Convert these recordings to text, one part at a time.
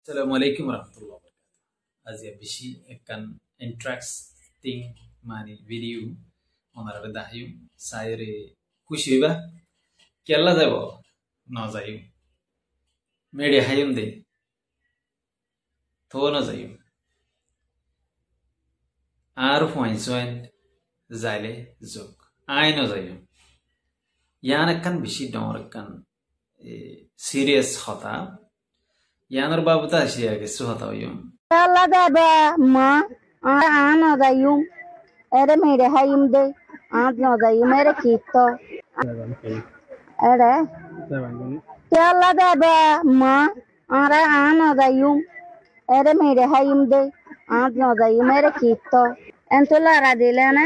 Assalamualaikum warahmatullahi wabarakatuh. Aziya bishi ekkan interesting mani video onar dahyu sayre kushiba kella debo no jayu mede hayum de to no jayu ar poinsoin zale zok ai no jayu yan ekkan bishi dor ekkan serious khata yanar babuta ashiya ke suhata yum Yalla deba ma ana da yum ere mere hayum de no da yum ere kitto ere yalla deba ma ana da yum ere mere hayum de no da yum ere kitto entulara dile na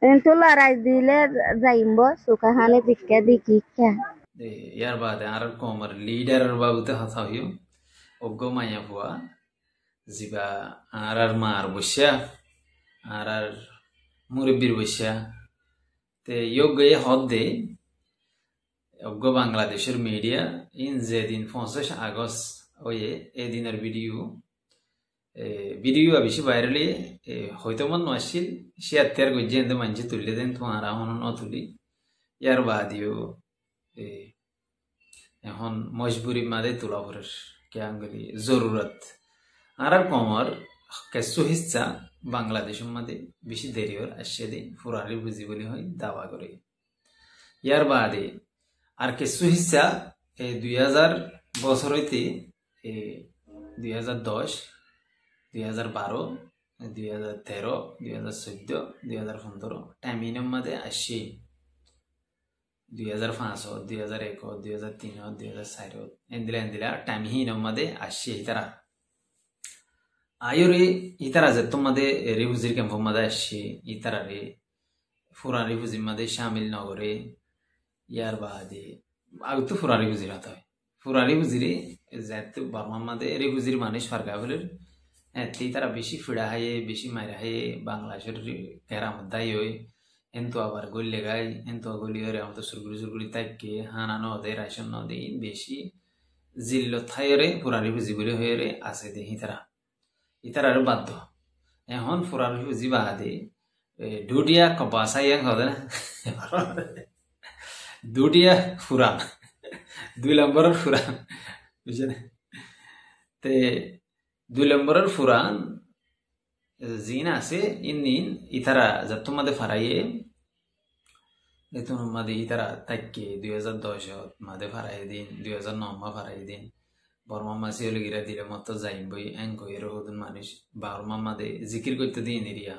entulara dile zaimbo sukahane dikke dikikka yar baade arar komar leader babuta hata yum oggo maya bua ziba arar mar busha arar muribir busha te yoge hodde oggo Bangladeshir media in zedin 5 August oye edinar video abishi virally hoyto mon ashil shiatter gojende manje tulle den tumara honon otuli yar baadiyo এখন মজবুরি মাদে তুলাভরের কেয়াঙ্গলি জরুরত আরার কমর কিছু হিস্সা বাংলাদেশের মাদে বেশি দেরি হর আসছে দে ফুরারি বুঝি বলি হয় দাওয়া করে ইয়ার বাদে আর কিছু হিস্সা 2000 বছর হইতে 2010 2012 2013 2014 2015 টাইমিনের মাদে আসছে 2005 2001 2003 2004 ಎಂದಿಲ ಟೈಮ್ ಹಿನಮ್ಮದೆ ಅಶಿ ಇತರ ಆಯುರಿ ಇತರ ಜತ್ತಮ್ಮದೆ ರಿಫ್ಯೂಜಿ ಕ್ಯಾಂಪಮ್ಮದೆ ಅಶಿ ಇತರ ರೆ ಫುರಾ ರಿಫ್ಯೂಜಿ ಮದೆ ಶಾಮಿಲ್ ನಗರೆ ಯಾರ್ ಬಾದಿ ಆಗುತ್ತು ಫುರಾ ರಿಫ್ಯೂಜಿ ರಾತ ಫುರಾ ರಿಫ್ಯೂಜಿ ರೆ ಜತ್ತು ಬರ್ಮಮ್ಮದೆ ರಿಫ್ಯೂಜಿ মানুষ ফারগা বলে এতি তারা বেশি ফিড়া হায়ে বেশি মাইরা হায়ে বাংলাদেশের কেরামত দাই হই entu abar golle gai entu goli ore amato surguri takke hana no de ration no de beshi zillo thayre purari buji bole hoyre ase de hitara ro baddo ehon purari buji baade dudia kabasa yang hoda na dudia furan দুই নম্বরের ফুরান বুঝছেন তে দুই নম্বরের ফুরান জিন আছে in ইতারা যতমাদে ফারাইয়ে এতুন মাদে ইতারা তাক্কে 2010 মাদে ফারাই দিন 2009 মা ফারাই দিন বর্মা মাসি হলে গিরা দিলে মত যাইবই এঙ্কো এর হদুন মানুষ বর্মা মাদে জিকির করতে দিন এরিয়া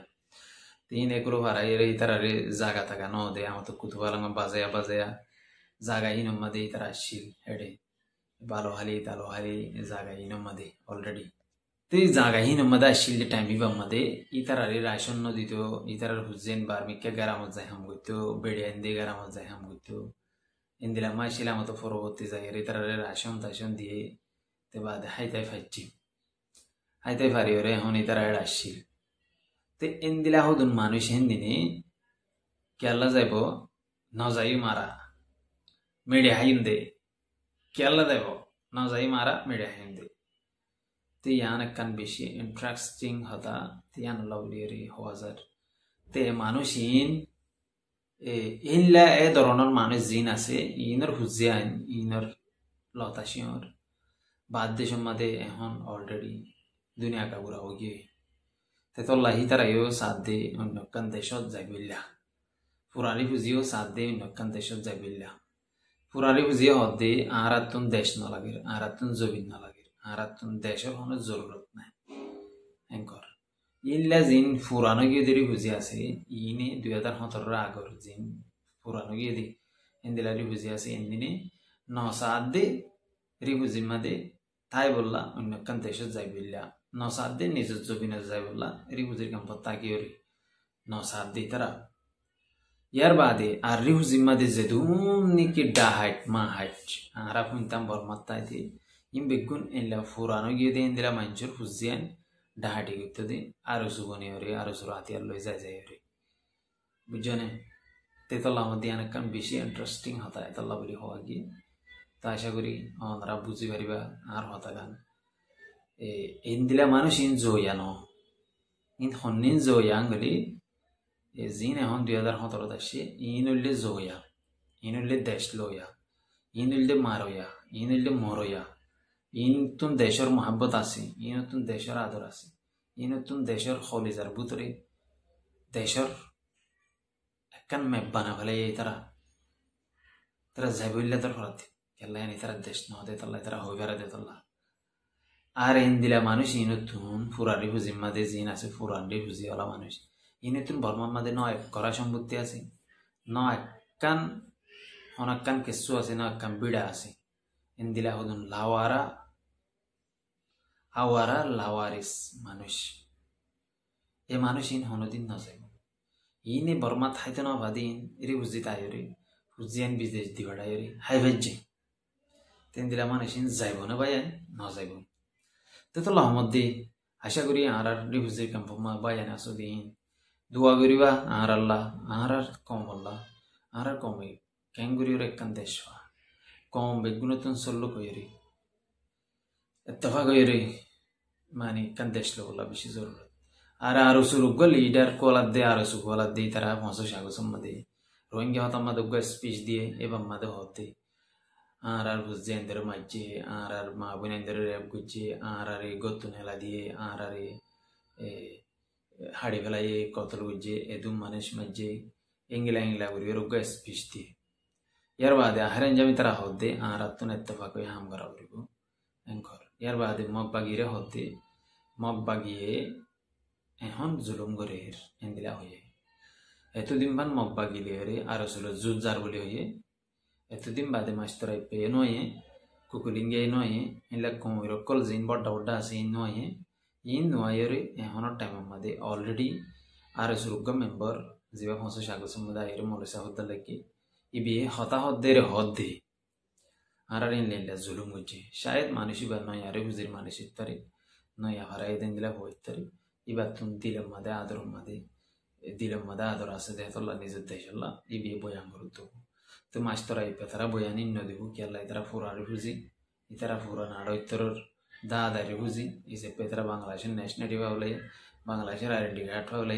তিন একরো ফারাই রে ইতারা রে জায়গা থাকা ন দে আমতো কুতুবালাঙ্গ বাজায়া জায়গা হিন মাদে ইতারা শিল হেডে বালো হালি তালো হালি জায়গা হিন মাদে অলরেডি ते जागा ही नमदा शिल्ड टाइम भी बम्मदे इतरारे राशन न दितो इतरार हुजेन बार्मिक्या गरामत जाय हम गुत्तो बेडियांदे गरामत जाय हम गुत्तो इंदिला माशिला मत फरवत्ती जाय इतरारे राशन दिए ते बाद हायताय फारी रे हन इतरारे राशिल ते इंदिला होदुन मानुष हिंदिने केला जायबो न जाई मारा मेडिया हिंदे केला जायबो न जाई मारा मेडिया हिंदे ते यान kan beshi interesting hata te yan lawleri hawazar te manushin illa e doronon manus jin ase inor huzian inor lotashior baddeshon made ehon already dunya ka bura hogi te tollahi tara yo sadde onnokkan deshot jabilla purani huzio sadde onnokkan deshot jabilla purani huzio hodde aratun desh na lagir aratun zobin na lagir Arathoon দেশের কোনো জরুরত নাই Anchor ইল্লা জিন ফুরানো গিয়ে দেরি বুঝি আছে ইনে 2017 আগর জিন ফুরানো গিয়ে দি ইন্দিলারি বুঝি আছে ইন্দিনে নসাদে রিবুজি মাদে তাই বললা অন্যকান দেশে যাইবিল্লা নসাদে নিজের জবিনে যাই বললা রিবুজির কাম পত্তা কি ওরে নসাদে তারা ইয়ার বাদে আর রিবুজি মাদে যেদুন নিকি ডাহাইট মা হাইট আরা ফুনতাম বরমাত্তাইতে in begun en la furano gide indira manjur fuzian dahati guttadi aru sugoni ore aru surati allo jay ore bujane te tolla madiana kan bishi interesting hota hai tolla boli hoagi তা আশা করি আমরা বুঝি পারিবা আর হতা গান ইন্দিলা মানুষ in জয়ানো in হন্নিন জয়াং গলি জিন এখন 2017 আসছে ইন উল্লে জয়া ইন উল্লে দেশ লয়া ইন উল্লে মারয়া ইন উল্লে মরয়া ইনতুন দেশের মহাব্বত আছে ইনতুন দেশের আদর আছে ইনতুন দেশের খলিজার ভিতরে দেশের একখান ম্যাপ বানা ফেলে তারা যাইবইল্লা তোর ফরাত কেলা এনে তারা দেশ নহদে তাল্লা তারা হই ফেরা দে তাল্লা আর ইন্দিলা মানুষ ইনতুন ফুরারি হুজিম্মা দে জিন আছে ফুরারি হুজিওয়ালা মানুষ ইনতুন বর্মার মাঝে ন এক করা সম্পত্তি আছে ন একখান অনেকখান কেসু আছে ন একখান বিড়া আছে ইন্দিলা হদুন লাওয়ারা আওয়ারা লাওয়ারিস মানুষ এ মানুষ ইন হনদিন ন যাইব ইনে বর্মা থাইতে ন ভাদিন এরে বুঝি তাইরে বুঝিয়ান বিদেশ দিবাড়াইরে হাই ভেজে তেন দিলা মানুষ ইন যাইব না বাইয়ান ন যাইব তো লহমদ্দি আশা করি আর রিভুজির ক্যাম্পমা বাইয়ান আসো দিন দোয়া করিবা আর আল্লাহ আর কম আল্লাহ আর কমে ক্যাঙ্গুরিওর একখান দেশ কম বেগুনতন সল্লো কইরি এত্তফাক হইরে মানে একখান দেশ লোলা বেশি জরুরত আর আরো সুরুগ লিডার কোলাদ দে আরো সুগোলাদ দিয়ে তারা 500 সম্মাদে রোহিঙ্গা হতাম্মা দগ্গ স্পিচ দিয়ে এবং মাদে হতে আর বুঝেন্দ্র মাঝে আর মা বোনেন্দ্র রেপ গুজে আর গতুন হেলা দিয়ে আর হাড়ি ফেলাই কতল গুজে এদুম মানুষ মাঝে ইংলা করি রোগ স্পিচ দিয়ে ইয়ার বাদে আহারেন জামি তারা হতে আর আত্মন এত্তফাক হয়ে হাম করা করিব এঙ্কর ইয়ার বাদে মগ বাগিরে হতে মগ বাগিয়ে এখন জুলুম করে এন্দিলা হয়ে এতদিন বান মগ বাগিলে হরে আরো ছিল জুজার বলে হয়ে এতদিন বাদে মাস্টারাই পেয়ে নয়ে কুকুলিঙ্গে নয়ে এলা কমির কল জিন বড্ডা বড্ডা আছে ইন নয়ে ইন নয়ে এখনের টাইমের মধ্যে অলরেডি আর সুরুগ্গ মেম্বার যেবা 500 সমুদায় মলসা হদ্দা লাগে ইবি হতাহত দে হদ দে আর ইন লেলা জুলুম হচ্ছে শায়দ মানুষই বা নয় আরে বুঝির মানুষের তারে নয় হারাই দেন দিলা হইতারে ইবার তুমি দিলের মাদে আদর আছে দেহতল্লা নিজের দেশল্লা ইবি বয়ান করতো তো মাস্টার আইপে তারা বয়ানি নদীব কেলা তারা ফুরারে বুঝি ইতারা ফুরান আড় ইতরের দাদারে বুঝি হিসেবে তারা বাংলাদেশের ন্যাশনালিটি পাবলে বাংলাদেশের আইডেন্টি কার্ড পাবলে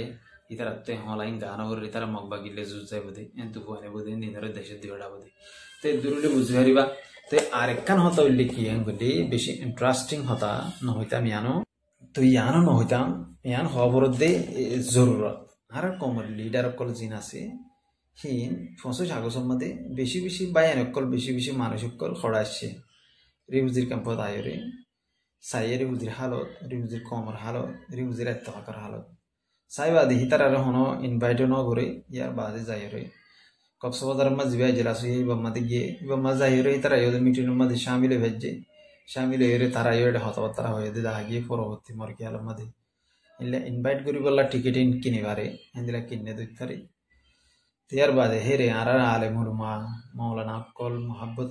ইতারা তো হলাইন গান করে তারা মগবা গিলে জুজ যাই বোধে এন্তু বয়ানে বোধে দিনের দেশের দিওটা বোধে তো দূরলে বুঝতে পারিবা তো আরেকখান হতা উল্লে কি বলি বেশি ইন্টারেস্টিং হতা নহইতাম ইয়ানো তো ইয়ানো নহইতাম ইয়ান হওয়ার দে জরুরত আর কমর লিডার অকল জিন আছে হিন 500 সম্বন্ধে বেশি বেশি বায়ান অকল বেশি মানুষ অকল খড়া আসছে রিভুজির ক্যাম্পত আয়রে সাইয়ে রিভুজির হালত রিভুজির কমর হালত রিভুজির এত্তফাকর হালত সাইবা দেখি তার আর হনো ইনভাইট ন করে ইয়ার বাদে যাইরে কক্সবাজার মা জিবা জেলা সুই বাম্মাতে গিয়ে বাম্মা যাইরে তারা ইয়ে মিটিং মধ্যে শামিল হয়ে তারা ইয়ে হতবা তারা হয়ে দে দেখা গিয়ে পরবর্তী মরকি আলম মধ্যে ইলে ইনভাইট করি বললা টিকিট কিনিবারে এন্দিলা কিনে দইতারে ইয়ার বাদে হেরে আর আলেম হুরমা মৌলানা অকল মোহাব্বত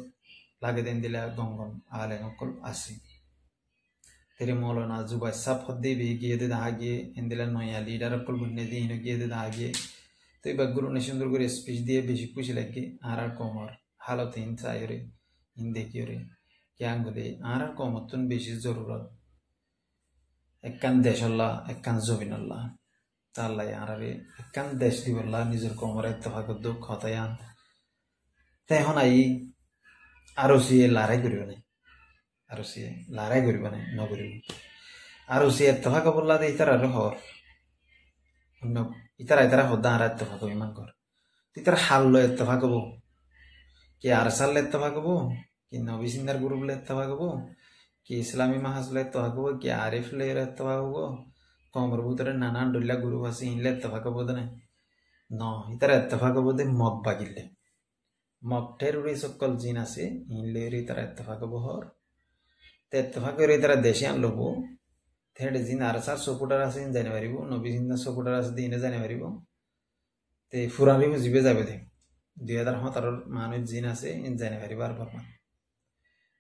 লাগে দেন দিলা গঙ্গম আলেম অকল আছে तेरे मौलाना जुबा सब खुदे भी गए थे दागे इंदिला नया लीडर अकल बुनने दी इन्हें गए थे दागे तो ये बगुरु ने सुंदर को स्पीच दिए बेसिक कुछ लगे आरा कोमर हालत इन सायरे इन देखियो रे क्या अंगुले आरा कोमर तुन बेसिक जरूरत एक कान देश अल्लाह एक कान ज़ुबिन अल्लाह ताला यार रे एक कान देश दी अल्लाह निजर कोमर इत्तफाक दुख होता यान ते होना ये आरोसी लारे करियो नहीं আরসি লারাই করিব না নগরিব আরসি এত্তফাক বললা দে ইতারা হর অন্য ইতারা হদা আর এত্তফাক ইমান কর ইতারা হাল এত্তফাক হবো কি আরসাল এত্তফাক হবো কি নবী সিন্দার গ্রুপ এত্তফাক হবো কি ইসলামী মাহাজ এত্তফাক হবো কি আরিফ এত্তফাক হবো কমর ভিতরে নানান ডুল্লা গ্রুপ আছে ইনলে এত্তফাক হবো না ন ইতারা এত্তফাক হবো দে মগ বাগিলে মগ টেরুরি সকল জিন আছে ইনলে ইতারা এত্তফাক হবো হর এত্তফাক করে তারা দেশে আনলো থেড়ে জিন আর সার সপোর্টার আছে জানি পারিব নবী জিন্দা সপোর্টার আছে দিনে জানি পারিব তে ফুরানি জিবে যাবে দে 2017 মানুষ জিন আছে জানি পারিব আর বাবা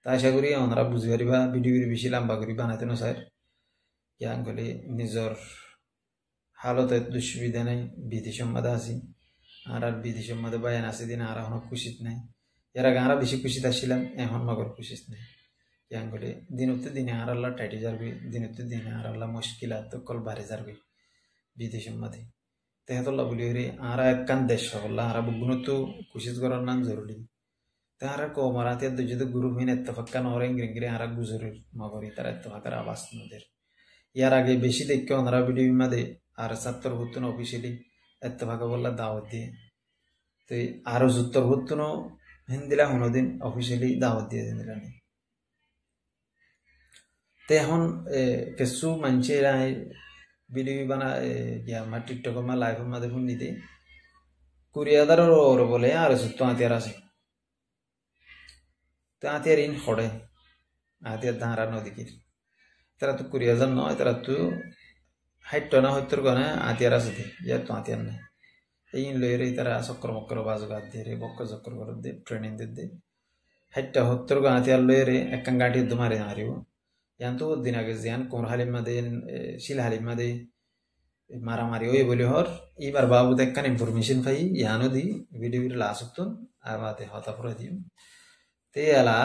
তা আশা করি আমরা বুঝি পারিবা ভিডিও বেশি লম্বা করি বানাইতে না স্যার জ্ঞান গলে নিজর হালত দুঃসুবিধা নাই বিধি সম্মাদা আছে আর বিধি সম্মাদা বায়ান আছে দিন আর খুশিত নাই এরা গাঁরা বেশি খুশি আসছিলাম এখন মগর খুশিস নেই ইয়াং করে দিনতে দিনে আর আল্লাহ টাইটে যারবি দিনতে দিনে আর আল্লাহ মুশকিলাত তো কল বাড়ে যারবি বিদেশের মধ্যে তেহাতল্লাহ বলি রে আরা একখান দেশ হল্লা আরা বুগুনো তো খুশিস করার নাম জরুরি তাহারা কো মারাতে যদি গুরু হইন এত্তফাক্কা নহরে ইংরেঙ্গিরে আরা গুজরের মগরি তারা এত্তফাকার আবাস নদের ইয়ার আগে বেশি দেখে ওনারা ভিডিও মাদে আর সাত্তর ভুত্তুন অফিসিয়ালি এত্তফাকা বললা দাওয়াত দিয়ে তো আরো সত্তর ভুত্তুন হিন্দিলা হনদিন অফিসিয়ালি দাওয়াত দিয়ে দিন তো এখন কিছু মানুষেরা ভিডিও বানা গিয়া আমার টিকটক আমার লাইভের মাঝে ফোন নিতে 20,000 বলে আর সত্য হাতিয়ার আছে তো হাতিয়ার ইন হড়ে হাতিয়ার ধারা নদীকির তারা তো 20,000 নয় তারা তো 60 না 70 গনে হাতিয়ার আছে ইয়ার তো হাতিয়ার নাই এই লইরে তারা চক্র মক্র বাজগাত দিয়ে বক্ক চক্র করে দে ট্রেনিং দে 60-70 গো হাতিয়ার লইরে একখান গাঁটি মারে মারিব ইয়ান তো দিন আগে জিয়ান কোন হালিম মাদে শিল হালিম মাদে মারামারি ওই বলি হর এবার বাবু একখান information pi ইয়ানো the video last আর বাদে হতাফর দিম তে আলা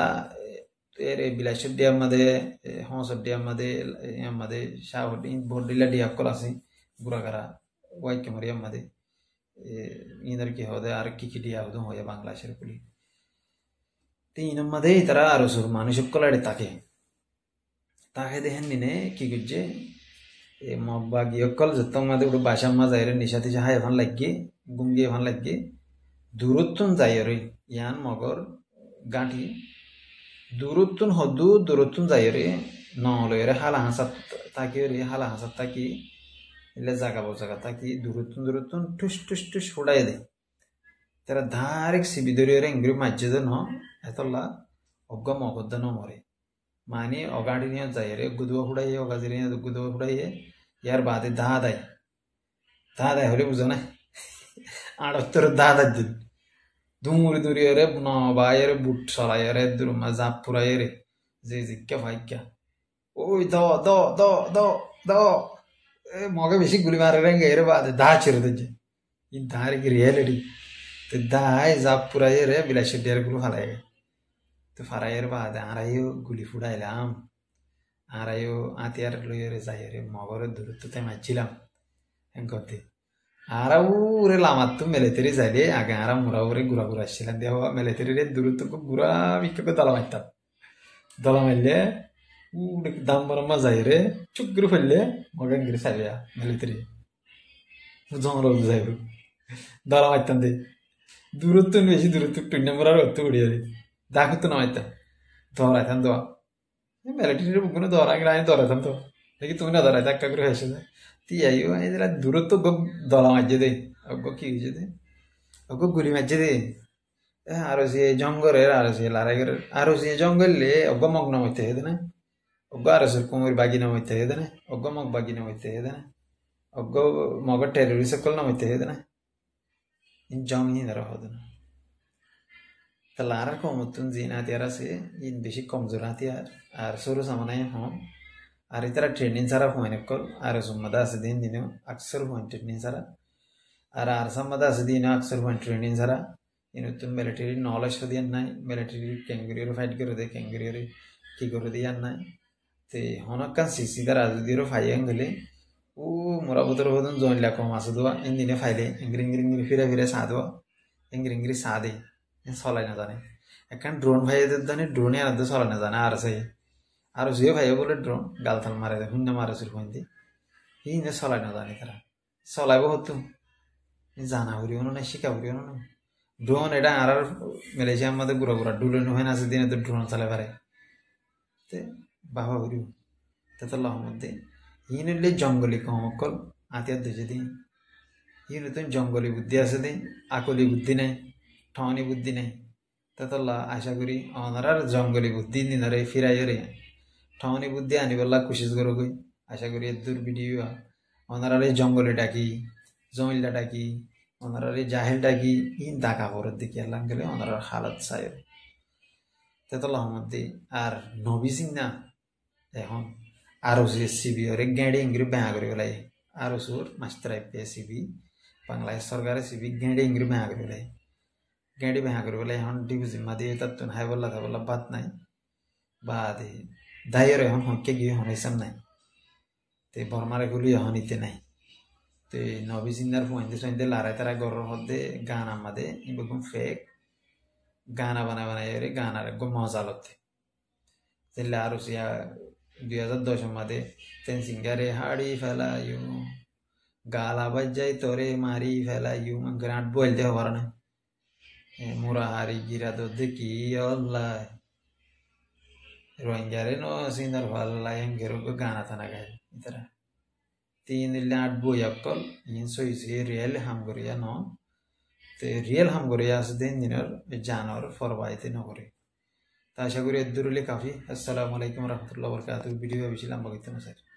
এর বিলাসের ডিয়ার মাদে হংসর ডিয়ার মাদে শাহদিন বডিলা ডিয়া কল আছে বুড়াগারা ওয়াই কেমারিয়ার মাদে ইনার কি হদে আর কি ডিয়া হদে হয় বাংলাদেশের পুলি তে ইনার মাদে তারা আরো সুর মানুষ কলাড়ে তাকে দেখেন নিনে কি করছে মব্বা গিয়ে কল যত মাদে ওটা বাসার মা যাই রে নিশা তিশা হাই এভান লাগিয়ে গুঙ্গি এভান লাগিয়ে দূরত্বন যাই রে ইয়ান মগর গাঁঠি দূরত্বন যাই রে নহলে রে হালা হাসাত তাকি রে হালা হাসাত তাকি এলে জাগা তাকি দূরত্বন টুস ফুটাই দে তারা ধারেক সিবি ধরে রে ইংরি মাঝে ন এতলা অজ্ঞ মগদ্দা ন মরে মানে অগাড়ি নিয়ে যাই রে গুদুয়া ফুটাইয়ে অগাজি গুদুয়া ফুটাইয়ে ইয়ার বাদে দা দেয় হলে বুঝো না 78 দা দিন দুমুরি রে নবাইরে বুট সরাইরে দুরমা জাপ পুরাইরে যে জিজ্ঞা ভাইজ্ঞা ওই দ মগে বেশি গুলি মারে রেঙ্গে এর বাদে দা ছেড়ে দিচ্ছে ই ধারে কি রিয়েলিটি তো দায় জাপ পুরাইরে বিলাসের ডের গুলো ফালাই তো ফারাইয়ের বাদে আড়াইও গুলি ফুটাইলাম আড়াইও আতিয়ার লইরে যাইরে মগরের দূরত্বতে মারছিলাম করতে আরা উরে লামার তো মেলেতেরি যাইলে আগে আরা মুরা উরে ঘুরা আসছিলাম দেহ মেলেতেরি দূরত্ব ঘুরা বিক্ষকে দলা মারতাম দলা মারলে দাম বরম্মা যাইরে চুপ করে ফেললে মগান গিরে সারিয়া মেলেতেরি জঙ্গল যাইব দলা মারতাম দে দূরত্ব বেশি দূরত্ব টুন্না মরার অর্থ উড়িয়ে দেখো তো না মারতাম ধরাইতাম দোয়া মেলেটেরির বুকুনে ধরা গেলে আমি ধরাইতাম তো দেখি তুমি না ধরাই ধাক্কা করে হেসে দেয় তিয়াইও এরা দূরত্ব দলা মারছে দে অজ্ঞ কি হয়েছে দে অজ্ঞ গুলি মারছে দে আরো সে জঙ্গলের আরো সে লড়াইয়ের আরো সে জঙ্গলে অজ্ঞ মগ নামাইতে হেদে না অজ্ঞ আরো সে কুমির বাগি নামাইতে হেদে না অজ্ঞ মগ বাগি নামাইতে হেদে না অজ্ঞ মগর টেরোরিস্ট সকল নামাইতে হেদে না জমি ধরা হতো না তা লারার কমতুন জিন হাতিয়ার আছে ইন বেশি কমজোর হাতিয়ার আর সরু সামানায় হম আর ইতারা ট্রেনিং ছাড়া হয় কল আর সুম্মাদা আছে দিন দিনেও আকসর হয় ট্রেনিং ছাড়া আর সাম্মাদা আছে দিন আকসর হয় ট্রেনিং ছাড়া ইনতুন মিলিটারি নলেজ দিয়ে নাই মিলিটারি ক্যাঙ্গুরিয়র ফাইট করে দে ক্যাঙ্গুরিয়র কি করে দিয়ে আর নাই তে হনকান সিসিদার আজুদিরও ফাইয়াং গেলে ও মোরাবতর হদন জয়লা কম আছে দোয়া ইন দিনে ফাইলে ইংরি ফিরে সা দোয়া ইংরি সা দে চলাই না জানে এখন ড্রোন ভাইদের জানে ড্রোনে আনতে চলাই না জানে আর যে ভাইয়া বলে ড্রোন গালথাল মারে দেয় শূন্য মারে চুর ফোন ই নে চলাই না জানে তারা চলাইব হতো জানা হরিও না শিখা হরিও না ড্রোন এটা আর মালয়েশিয়ার মধ্যে ঘুরা ডুলেন হয় না দিনে তো ড্রোন চালাই পারে তে বাবা হরিও তেতল্লাহ মধ্যে ই নিলে জঙ্গলি কমকল আতিয়ার দুজে দিন ই নতুন জঙ্গলি বুদ্ধি আছে দিন আকলি বুদ্ধি নাই ঠনি বুদ্ধি নাই তেতল্লা আশা করি অনারার জঙ্গলি বুদ্ধি দিনরে ফিরাইরে ঠনি বুদ্ধি আনিবল্লা কোশিশ করো গই আশা করি দূর ভিডিও অনারারে জঙ্গলে ডাকি জমিলটা ডাকি ওনারারে জাহেল ডাকি ইন দাকা পরের দিকে আল্লাহ গেলে ওনার হালত চাই তেতল্লাহ মধ্যে আর নবী সিং না এখন আরো যে সিবি ওরে গেঁড়ে ইংরি বেহা করে গেলাই আরো সুর মাস্টার আইপিএস সিবি বাংলাদেশ সরকারের সিবি গেঁড়ে ইংরি বেহা করে গেলাই গেঁড়ি বেহা করে বলে এখন ডিউজি মা দিয়ে তার তো হাই বললা বললা বাদ নাই বা দে দায়ের এখন হকে গিয়ে হনাইসাম নাই তে বর্মারে গুলি এখন ইতে নাই তে নবী জিন্দার ফুয়াইন্দে সইন্দে লারাই তারা গরর হদ্দে গান আমাদে ইবগুম ফেক গানা বানাই রে গানার গো মজা লতে তেলে আরো সিয়া 2010 মাদে তেন সিঙ্গারে হাড়ি ফেলাইউ গালা বাজাই তোরে মারি ফেলাইউ গ্রান্ট বলতে হবার না মুরা হারি গিরা তো দেখি অল্লাহ রোহিঙ্গারে নো সিন্দার ভাল্লাই গেরো গানা থানা গায় ইতারা 3 বই অকল ইন সইছে রিয়েল হামগরিয়া ন তে রিয়েল হামগরিয়া আছে দিন দিনের জানোর ফরবাইতে নগরে তা আশা করি এদুরুলে কাফি। আসসালামু আলাইকুম রহমতুল্লাহ বরকাতুহু। ভিডিও বেশি লম্বা করতে না স্যার।